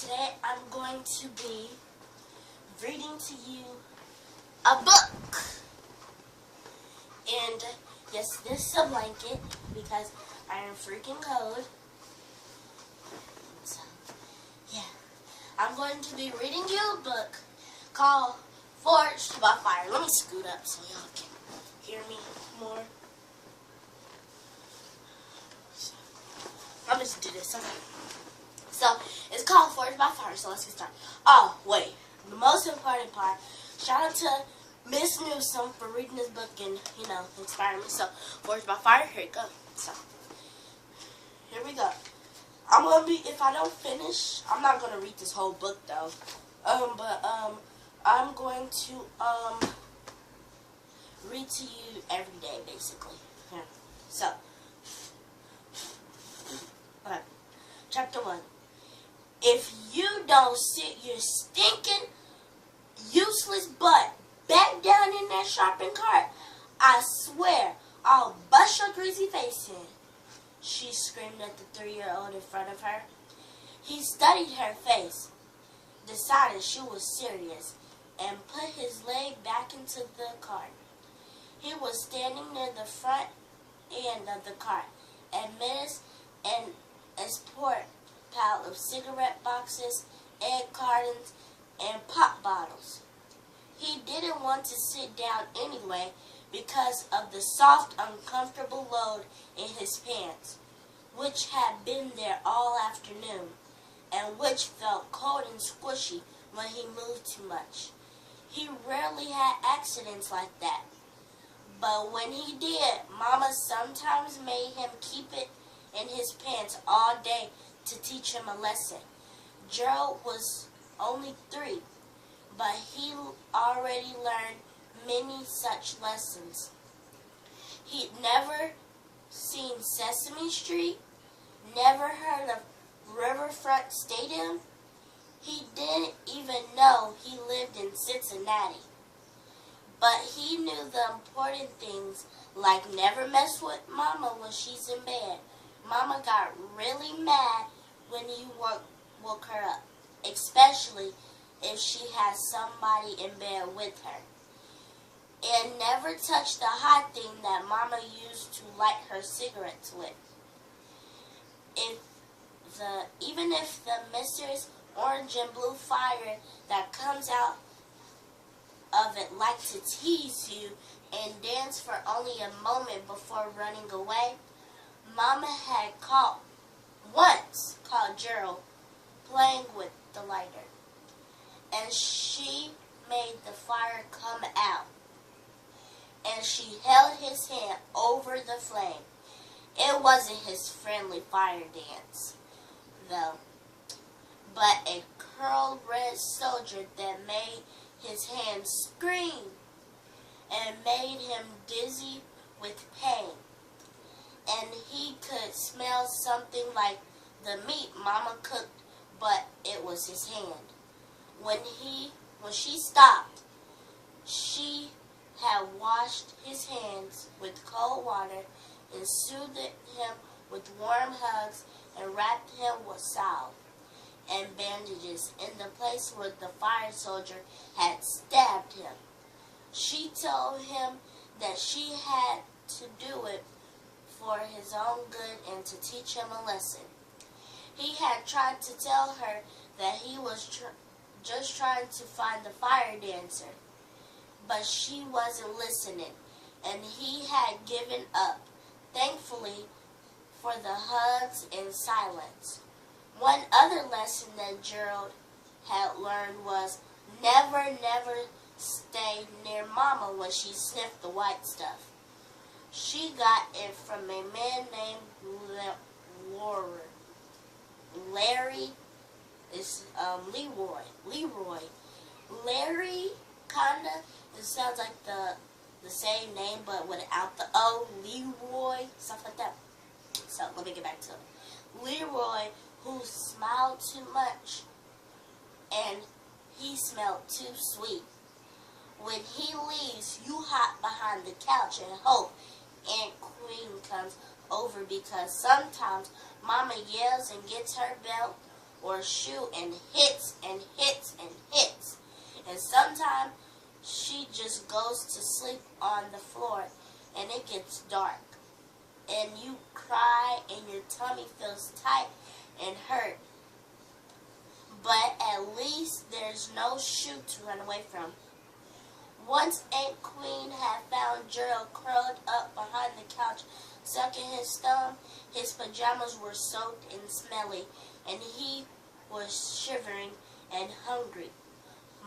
Today I'm going to be reading to you a book. And yes, this is a blanket because I am freaking cold. So, yeah. I'm going to be reading you a book called Forged by Fire. Let me scoot up so y'all can hear me more. So, I'll just do this, okay? So, it's called Forged by Fire, so let's get started. Oh, wait. The most important part, shout out to Miss Newsom for reading this book and, inspiring me. So, Forged by Fire, here it goes. So, here we go. I'm going to be, if I don't finish, I'm not going to read this whole book, though. I'm going to, read to you every day, basically. Yeah. So, okay. Chapter 1. If you don't sit your stinking, useless butt back down in that shopping cart, I swear I'll bust your greasy face in, she screamed at the 3-year-old in front of her. He studied her face, decided she was serious, and put his leg back into the cart. He was standing near the front end of the cart, amidst an export pile of cigarette boxes, egg cartons, and pop bottles. He didn't want to sit down anyway because of the soft, uncomfortable load in his pants, which had been there all afternoon, and which felt cold and squishy when he moved too much. He rarely had accidents like that, but when he did, Mama sometimes made him keep it in his pants all day to teach him a lesson. Gerald was only 3, but he already learned many such lessons. He'd never seen Sesame Street, never heard of Riverfront Stadium. He didn't even know he lived in Cincinnati. But he knew the important things, like never mess with Mama when she's in bed. Mama got really mad when you woke her up, especially if she had somebody in bed with her. And never touch the hot thing that Mama used to light her cigarettes with. Even if the mysterious orange and blue fire that comes out of it liked to tease you and dance for only a moment before running away, Mama had once caught Gerald playing with the lighter, and she made the fire come out, and she held his hand over the flame. It wasn't his friendly fire dance, though, but a curled red soldier that made his hand scream and made him dizzy with pain. And he could smell something like the meat Mama cooked, but it was his hand. When she stopped, she had washed his hands with cold water and soothed him with warm hugs and wrapped him with salve and bandages in the place where the fire soldier had stabbed him. She told him that she had to do it for his own good and to teach him a lesson. He had tried to tell her that he was just trying to find the fire dancer, but she wasn't listening, and he had given up, thankfully for the hugs and silence. One other lesson that Gerald had learned was never stay near Mama when she sniffed the white stuff. She got it from a man named Larry. It's Leroy. Larry kinda. It sounds like the same name but without the O. Leroy, stuff like that. So let me get back to it. Leroy, who smiled too much, and he smelled too sweet. When he leaves, you hop behind the couch and hope Aunt Queen comes over because sometimes Mama yells and gets her belt or shoe and hits and hits and hits. And sometimes she just goes to sleep on the floor and it gets dark. And you cry and your tummy feels tight and hurt. But at least there's no shoe to run away from. Once Aunt Queen had found Gerald curled up behind the couch, sucking his thumb. His pajamas were soaked and smelly, and he was shivering and hungry.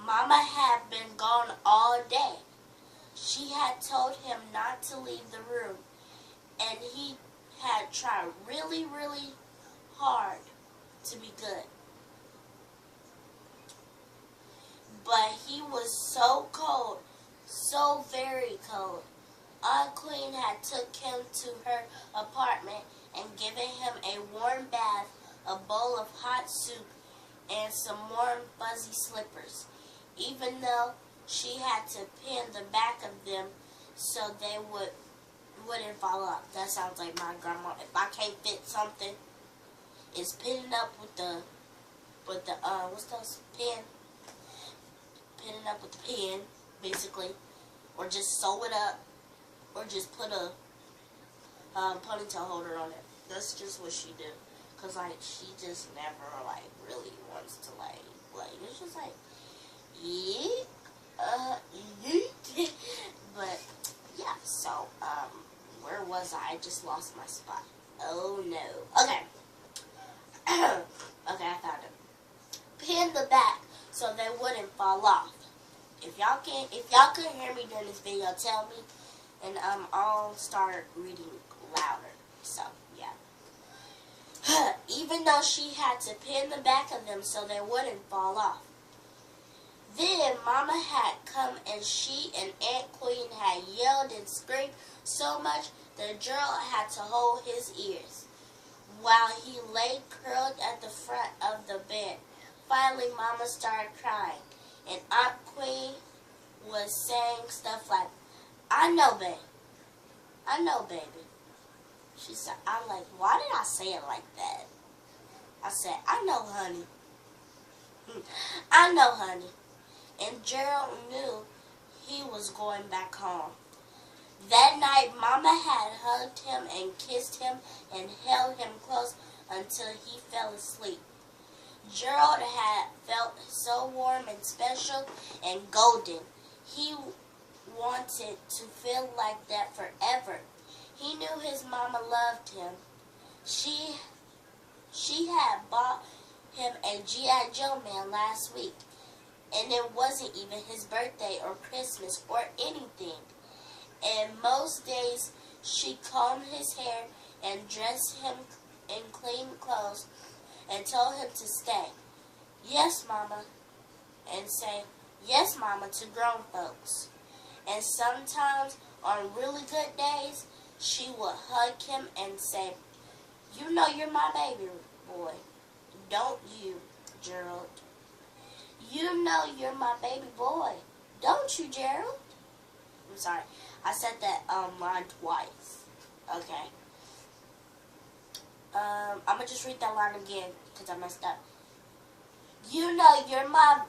Mama had been gone all day. She had told him not to leave the room, and he had tried really, really hard to be good. But he was so cold, so very cold. Aunt Queen had took him to her apartment and given him a warm bath, a bowl of hot soup, and some warm fuzzy slippers, even though she had to pin the back of them so they wouldn't fall off. That sounds like my grandma. If I can't fit something, it's pinning up with the what's those pin? Pinning up with the pin, basically, or just sew it up, or just put a ponytail holder on it. That's just what she do, cause like she just never like really wants to like it's just like yeet, yeet. But yeah, so where was I? I just lost my spot. Oh no. Okay. Okay, I found it. Pin the back so they wouldn't fall off. If y'all couldn't hear me during this video, tell me, and I'll start reading louder. So yeah. Even though she had to pin the back of them so they wouldn't fall off. Then Mama had come and she and Aunt Queen had yelled and screamed so much that Gerald had to hold his ears while he lay curled at the front of the bed. Finally, Mama started crying, and Aunt Queen was saying stuff like, I know, baby. I know, baby. She said, I'm like, why did I say it like that? I said, I know, honey. I know, honey. And Gerald knew he was going back home. That night, Mama had hugged him and kissed him and held him close until he fell asleep. Gerald had felt so warm and special and golden. He wanted to feel like that forever. He knew his mama loved him. She had bought him a G.I. Joe man last week, and it wasn't even his birthday or Christmas or anything. And most days she combed his hair and dressed him in clean clothes and told him to stay. Yes, Mama. And say, yes, Mama, to grown folks. And sometimes, on really good days, she would hug him and say, you know you're my baby boy, don't you, Gerald? You know you're my baby boy, don't you, Gerald? I'm sorry, I said that line twice. Okay. I'm going to just read that line again because I messed up. You know you're my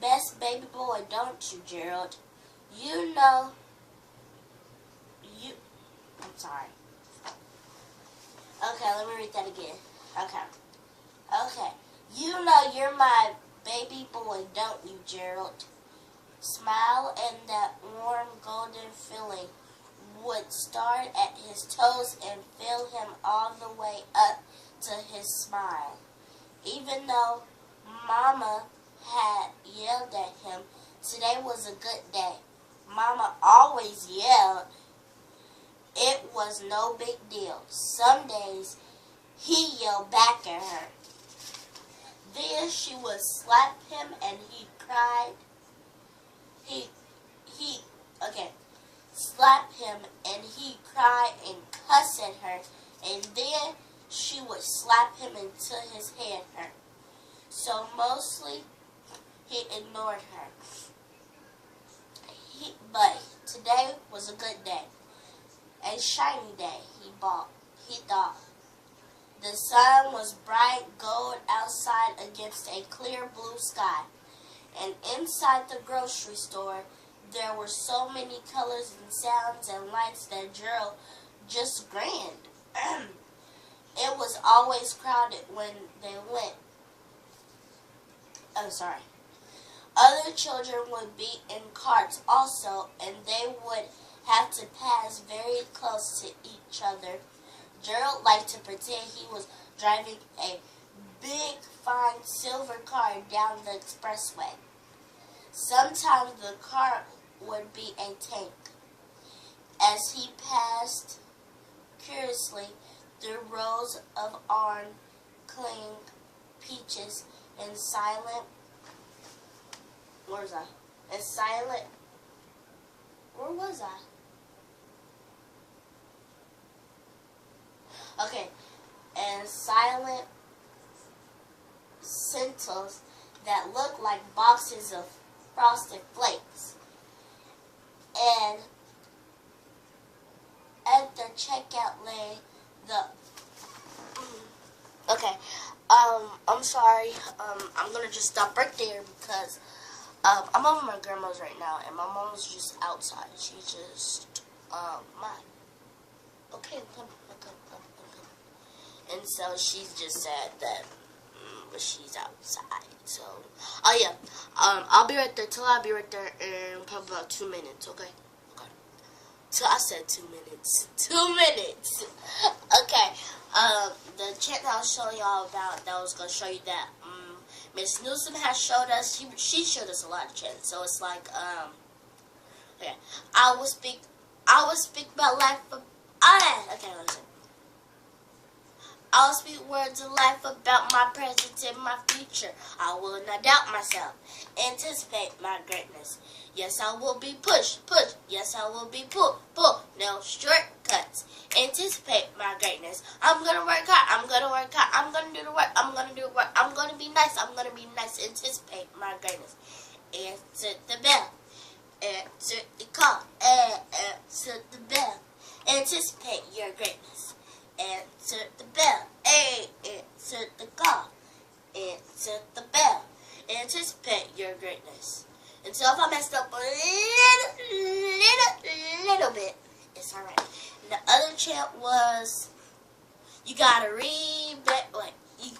best baby boy, don't you, Gerald? You know I'm sorry. Okay, let me read that again. Okay. You know you're my baby boy, don't you, Gerald? Smile, and that warm golden feeling would start at his toes and fill him all the way up to his smile. Even though Mama had yelled at him, today was a good day. Mama always yelled. It was no big deal. Some days he yelled back at her. Then she would slap him and he cried. Slap him and he cried and cussed at her, and then she would slap him until his head hurt. So mostly he ignored her. But today was a good day, a shiny day, he thought. The sun was bright gold outside against a clear blue sky. And inside the grocery store, there were so many colors and sounds and lights that Gerald just grinned. It was always crowded when they went. Oh, sorry. Other children would be in carts also, and they would have to pass very close to each other. Gerald liked to pretend he was driving a big, fine silver car down the expressway. Sometimes the car would be a tank. As he passed curiously through rows of orange, clean peaches and silent. Where was I? And silent. Where was I? Okay. And silent centils that looked like boxes of frosted flakes. And at the checkout lay the... Okay. I'm sorry. I'm going to just stop right there because I'm over my grandma's right now, and my mom's just outside. She's just, okay, come. And so she's just said that she's outside. So, oh yeah, I'll be right there. I'll be right there in probably about 2 minutes, okay? Okay. So I said 2 minutes. 2 minutes. Okay. The chant that I was showing y'all about, that was going to show you that, Miss Newsom has showed us, she showed us a lot of chants. So it's like, okay. I will speak about life, okay, listen. I'll speak words of life about my present and my future. I will not doubt myself. Anticipate my greatness. Yes, I will be push. Yes, I will be pull. No shortcuts. Anticipate my greatness. I'm going to work hard. I'm going to work hard. I'm going to do the work. I'm going to do the work. I'm going to be nice. I'm going to be nice. Anticipate my greatness. Answer the bell. Answer the call. Answer the bell. Anticipate your greatness. Answer the bell. Answer the call. Answer the bell. Anticipate your greatness. And so if I messed up a little bit, it's alright. And the other chant was, you gotta read, you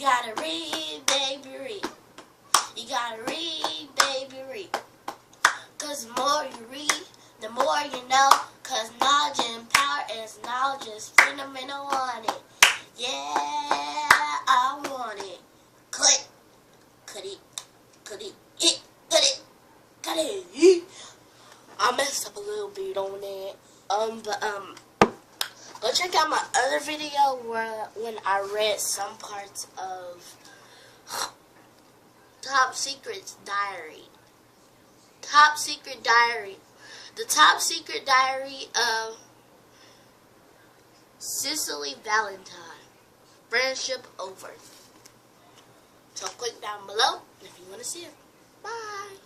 gotta read, baby, read. You gotta read, baby, read. Cause the more you read, the more you know. Cause knowledge and power is knowledge is freedom and I want it. Yeah, I want it. Cut it. I messed up a little bit on that. Go check out my other video when I read some parts of Top Secret's diary. Top Secret diary. The Top Secret diary of Cicely Valentine. Friendship over. So click down below if you want to see it. Bye.